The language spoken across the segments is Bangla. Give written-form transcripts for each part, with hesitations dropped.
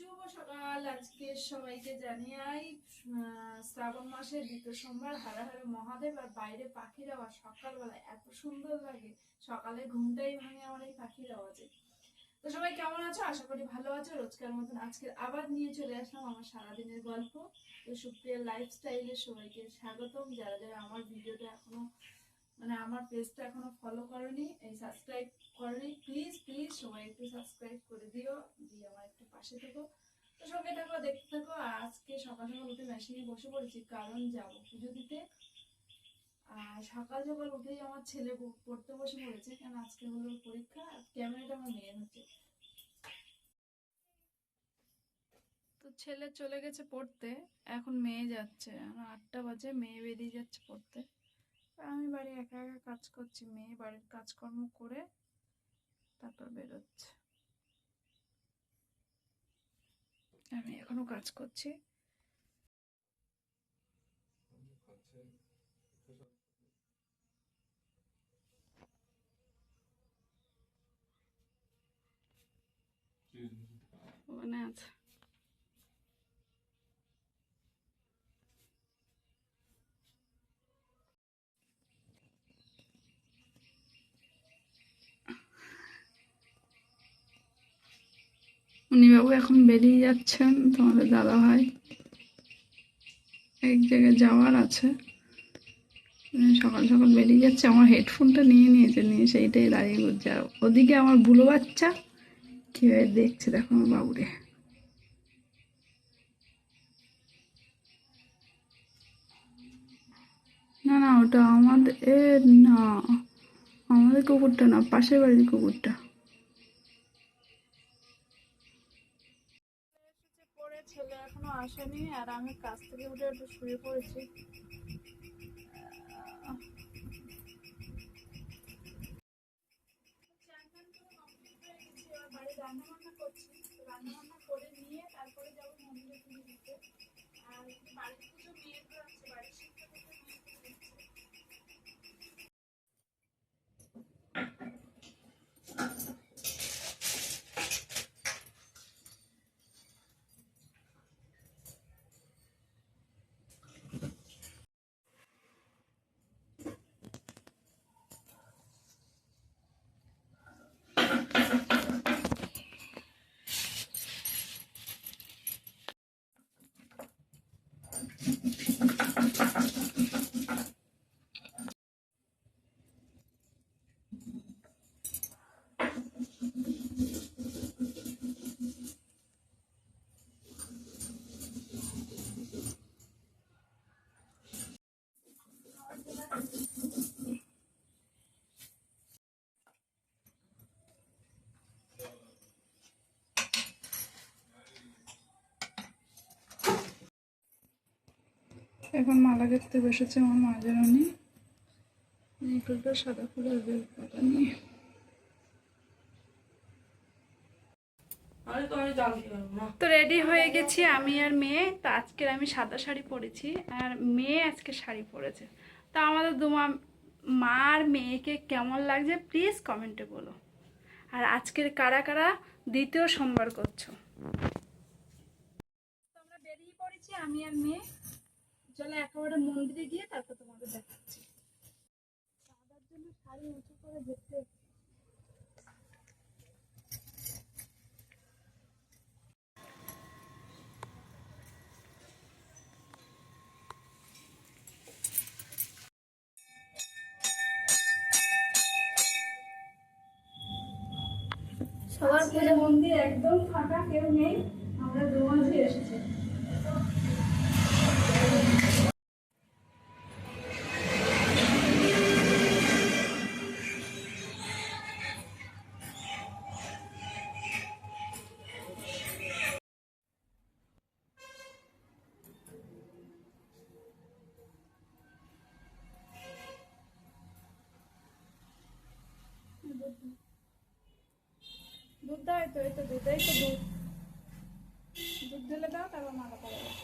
শুভ সকাল। আজকে সবাইকে জানিয়ে শ্রাবণ মাসের দ্বিতীয় সোমবার। হারা হারা মহাদেব। আর বাইরে পাখির আওয়াজ সকালবেলা এত সুন্দর লাগে, সকালে ঘুমটাই ভাঙে আমার এই পাখির আওয়াজে। তো সবাই কেমন আছো? আশা করি ভালো আছো। রোজকার মতন আজকে আবার নিয়ে চলে আসলাম আমার সারাদিনের গল্প। তো সুপ্রিয়া লাইফস্টাইলে সবাইকে স্বাগতম। যারা যারা আমার ভিডিওটা এখনো আমার পেজটা এখনো ফলো করনি, এই সাবস্ক্রাইব করনি, প্লিজ প্লিজ সবাই একটু সাবস্ক্রাইব করে দিও, দিয়ে আমার একটু পাশে থেকো। তো সঙ্গে থাকো, দেখতে থাকো। আজকে সকাল সকাল উঠে মেশিনে বসে পড়েছি, কারণ যাবো পুজো দিতে। আর সকাল সকাল উঠেই আমার ছেলে পড়তে বসে পড়েছে, কারণ আজকে হলো পরীক্ষা। ক্যামেরাটা আমার মেয়ের হচ্ছে। তো ছেলে চলে গেছে পড়তে, এখন মেয়ে যাচ্ছে। 8টা বাজে, মেয়ে বেরিয়ে যাচ্ছে পড়তে। আমি বাড়ি একা একা কাজ করছি, মেয়ে বাড়ির কাজকর্ম করে তারপর বেরোচ্ছে। আমি এখনো কাজ করছি। ওখানে আছে। উনিবাবু এখন বেরিয়ে যাচ্ছেন, তোমাদের দাদা ভাই এক জায়গায় যাওয়ার আছে, সকাল সকাল বেরিয়ে যাচ্ছে। আমার হেডফোনটা নিয়ে নিয়েছে, নিয়ে সেইটাই দাঁড়িয়ে করছে। আর ওদিকে আমার বুলো বাচ্চা কীভাবে দেখছে দেখো আমার বাবুরে। না না, ওটা আমাদের না, আমাদের কুকুরটা না, পাশের বাড়ির কুকুরটা। পরে ছেলে এখনো আসেনি, আর আমি কাজ থেকে উঠে একটু শুয়ে পড়েছি। বাড়ি রান্না বান্না করছি, রান্না বান্না করে নিয়ে তারপরে যাবো মন্দিরে পুজো দিতে। আর বাড়ির পুজো মেয়ের তো আছে, বাড়ির শিক্ষা করতে মেয়ে পুজো দিচ্ছে। এখন মালা দেখতে বসেছে আমার মাঝারানি, এই ফুলটা সাদা ফুল আর বেল পাতা নিয়ে। তো রেডি হয়ে গেছি আমি আর মেয়ে। তো আজকের আমি সাদা শাড়ি পরেছি, আর মেয়ে আজকে শাড়ি পরেছে। তো আমাদের মা আর মেয়েকে কেমন লাগছে প্লিজ কমেন্টে বলো। আর আজকের কারা কারা দ্বিতীয় সোমবার করছো। তো আমরা বেরিয়ে পড়েছি আমি আর মেয়ে। চলো একেবারে মন্দিরে গিয়ে তারপর তোমাদের দেখাচ্ছি। সাদার জন্য শাড়ি উঁচু করে দেখতে সবার পুজো মন্দির একদম ফাঁকা, কেউ নেই। আমরা দুমাঝে এসেছি। দুধ দাও, এই তো এই তো দুধ, এই তো দুধ। দুধ ঢেলে দাও, তারপর মালা পরে দাও।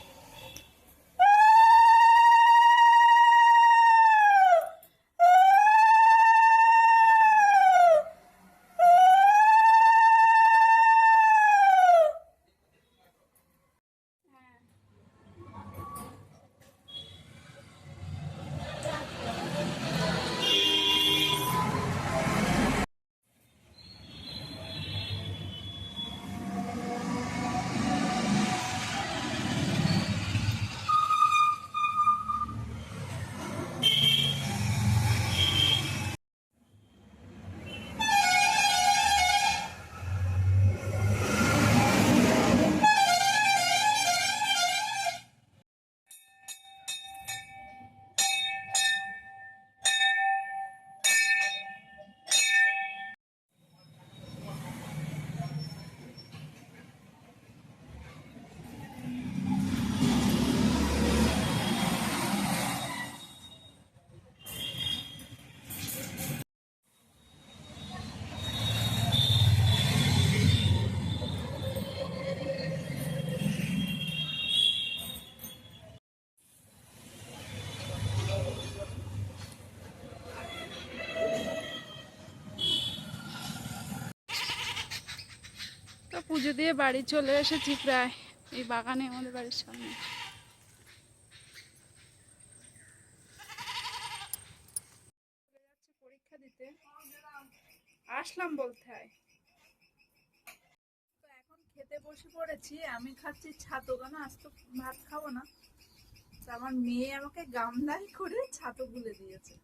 পুজো দিয়ে বাড়ি চলে এসেছি প্রায়, এই বাগানে আমাদের বাড়ির সামনে। পরীক্ষা দিতে আসলাম বলতে হয়। তো এখন খেতে বসে পড়েছি, আমি খাচ্ছি ছাতু, কেন আজ তো ভাত খাবো না। আমার মেয়ে আমাকে গামলাই করে ছাতু গুলে দিয়েছে।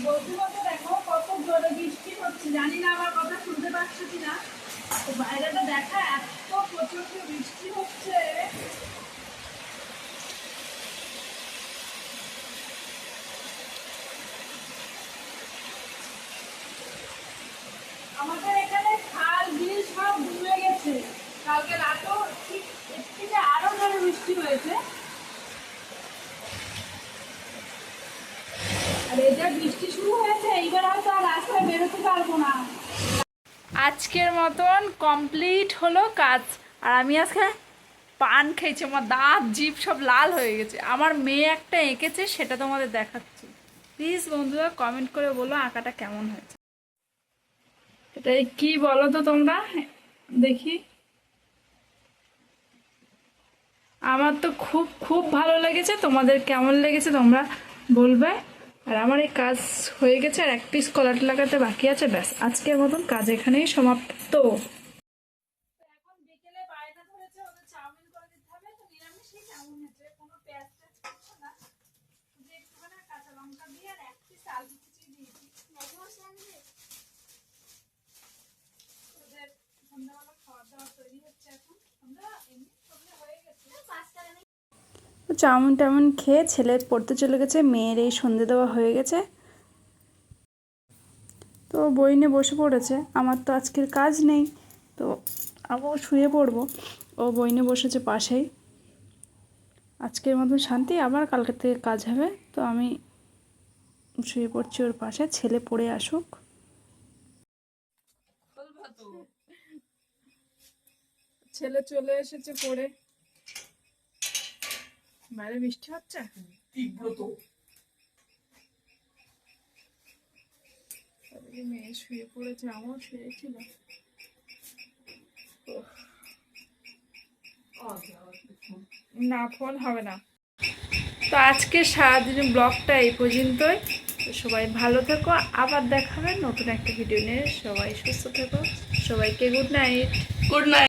বন্ধুরা দেখো কত জোরে বৃষ্টি হচ্ছে, জানি না আমার কথা শুনতে পাচ্ছ কিনা। তো বাইরেটা দেখা, এত প্রচন্ড বৃষ্টি হচ্ছে। আমাদের এখানে খাল বিল সব ডুবে গেছে। কালকে রাতেও ঠিক এর থেকে আরো জোরে বৃষ্টি হয়েছে। আর এই যে বৃষ্টি শুরু হয়েছে, এইবার হয়তো আর রাস্তায় বেরোতে পারবো না। আজকের মতন কমপ্লিট হলো কাজ। আর আমি আজকে পান খেয়েছি, আমার দাঁত জিভ সব লাল হয়ে গেছে। আমার মেয়ে একটা এঁকেছে, সেটা তোমাদের দেখাচ্ছি। প্লিজ বন্ধুরা কমেন্ট করে বলো আঁকাটা কেমন হয়েছে। এটাই কি বলো তো তোমরা, দেখি। আমার তো খুব খুব ভালো লেগেছে, তোমাদের কেমন লেগেছে তোমরা বলবে। আর আমার এই কাজ হয়ে গেছে, আর এক পিস কলার লাগাতে বাকি আছে। ব্যাস, আজকের মতন কাজ এখানেই সমাপ্ত। এখন বিকেলে বায়না ধরেছে ওদের চাউমিন করে দিতে হবে, তো নিরামিষই কেমন হয়েছে, কোনো পেঁয়াজ টেয়াজ করছে না, যে একটুখানি কাঁচা লঙ্কা দিয়ে আর এক পিস আলু কুচি দিয়েছি। ওদের সন্ধ্যাবেলা খাওয়া দাওয়া তৈরি হচ্ছে এখন। আমরা এমনি সবজি হয়ে গেছে। চাউমিন টাউমিন খেয়ে ছেলে পড়তে চলে গেছে, মেয়ের এই সন্ধে দেওয়া হয়ে গেছে। তো বই নিয়ে বসে পড়েছে। আমার তো আজকের কাজ নেই, তো আবার শুয়ে পড়বো। ও বই নিয়ে বসেছে পাশেই। আজকের মতন শান্তি, আবার কালকে থেকে কাজ হবে। তো আমি শুয়ে পড়ছি ওর পাশে, ছেলে পড়ে আসুক। ছেলে চলে এসেছে পড়ে। বাইরে বৃষ্টি হচ্ছে তীব্র। তো মেয়ে শুয়ে পড়েছে, আমার শুয়েছিল। না, ফোন হবে না। তো আজকে সারাদিনের ব্লগটা এই পর্যন্তই। তো সবাই ভালো থেকো, আবার দেখাবে নতুন একটা ভিডিও নিয়ে। সবাই সুস্থ থেকো, সবাইকে গুড নাইট। Good night.